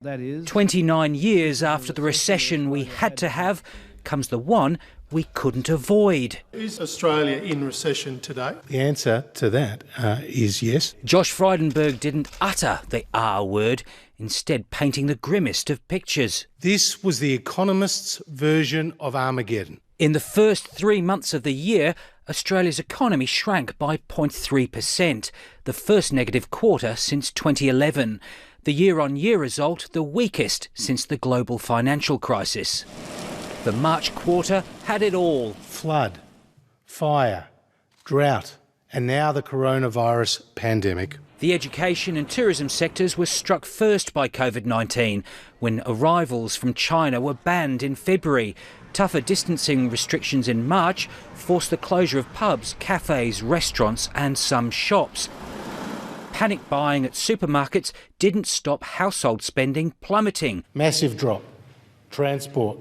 That is, 29 years after the recession we had to have comes the one we couldn't avoid. Is Australia in recession today? The answer to that is yes. Josh Frydenberg didn't utter the R word, instead painting the grimmest of pictures. This was the Economist's version of Armageddon. In the first 3 months of the year, Australia's economy shrank by 0.3%, the first negative quarter since 2011. The year-on-year result, the weakest since the global financial crisis. The March quarter had it all. Flood, fire, drought, and now the coronavirus pandemic. The education and tourism sectors were struck first by COVID-19 when arrivals from China were banned in February. Tougher distancing restrictions in March forced the closure of pubs, cafes, restaurants and some shops. Panic buying at supermarkets didn't stop household spending plummeting. Massive drop. Transport,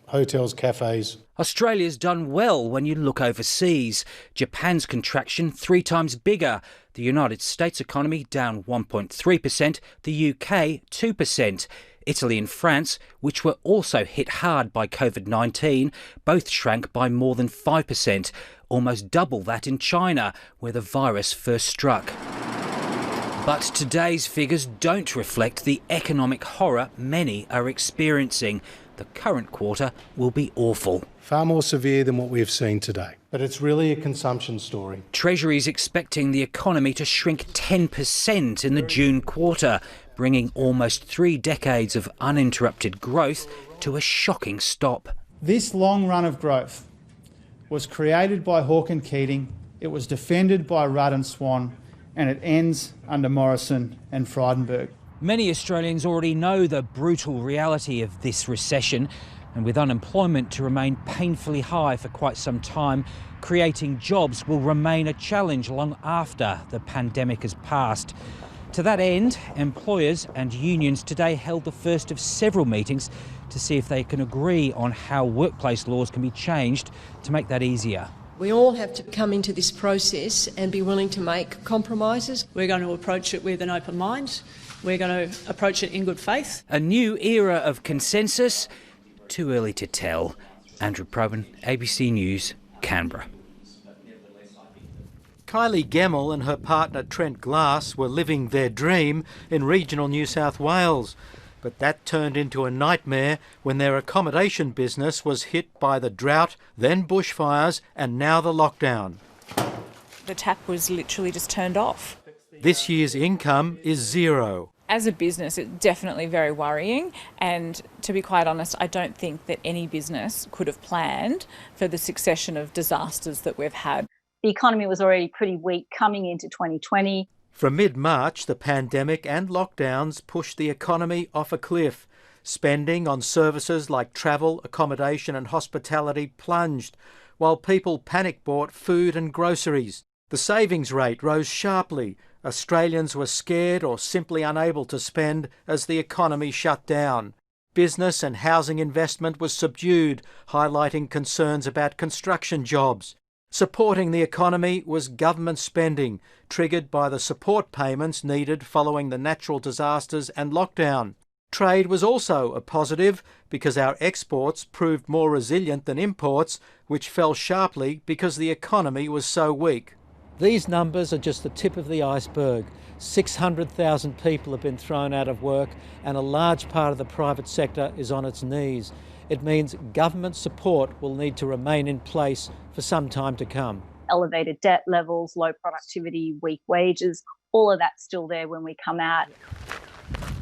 hotels, cafes. Australia's done well when you look overseas. Japan's contraction 3 times bigger. The United States economy down 1.3%, the UK 2%. Italy and France, which were also hit hard by COVID-19, both shrank by more than 5%, almost double that in China, where the virus first struck. But today's figures don't reflect the economic horror many are experiencing. The current quarter will be awful. Far more severe than what we have seen today. But it's really a consumption story. Treasury's expecting the economy to shrink 10% in the June quarter, bringing almost 3 decades of uninterrupted growth to a shocking stop. this long run of growth was created by Hawke and Keating, it was defended by Rudd and Swan, and it ends under Morrison and Frydenberg. Many Australians already know the brutal reality of this recession, and with unemployment to remain painfully high for quite some time, creating jobs will remain a challenge long after the pandemic has passed. To that end, employers and unions today held the first of several meetings to see if they can agree on how workplace laws can be changed to make that easier. We all have to come into this process and be willing to make compromises. We're going to approach it with an open mind. We're going to approach it in good faith. A new era of consensus? Too early to tell. Andrew Probyn, ABC News, Canberra. Kylie Gemmell and her partner Trent Glass were living their dream in regional New South Wales. But that turned into a nightmare when their accommodation business was hit by the drought, then bushfires and now the lockdown. The tap was literally just turned off. This year's income is zero. As a business, it's definitely very worrying, and to be quite honest, I don't think that any business could have planned for the succession of disasters that we've had. The economy was already pretty weak coming into 2020. From mid-March, the pandemic and lockdowns pushed the economy off a cliff. Spending on services like travel, accommodation and hospitality plunged, while people panic-bought food and groceries. The savings rate rose sharply. Australians were scared or simply unable to spend as the economy shut down. Business and housing investment was subdued, highlighting concerns about construction jobs. Supporting the economy was government spending, triggered by the support payments needed following the natural disasters and lockdown. Trade was also a positive because our exports proved more resilient than imports, which fell sharply because the economy was so weak. These numbers are just the tip of the iceberg. 600,000 people have been thrown out of work and a large part of the private sector is on its knees. It means government support will need to remain in place for some time to come. Elevated debt levels, low productivity, weak wages, all of that's still there when we come out.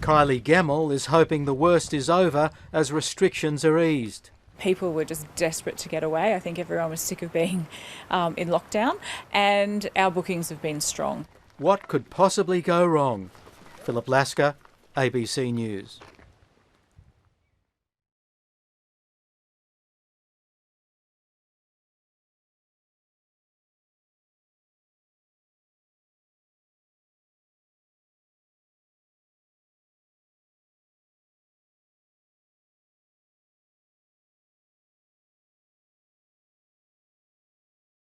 Kylie Gemmell is hoping the worst is over as restrictions are eased. People were just desperate to get away. I think everyone was sick of being in lockdown, and our bookings have been strong. What could possibly go wrong? Philip Lasker, ABC News.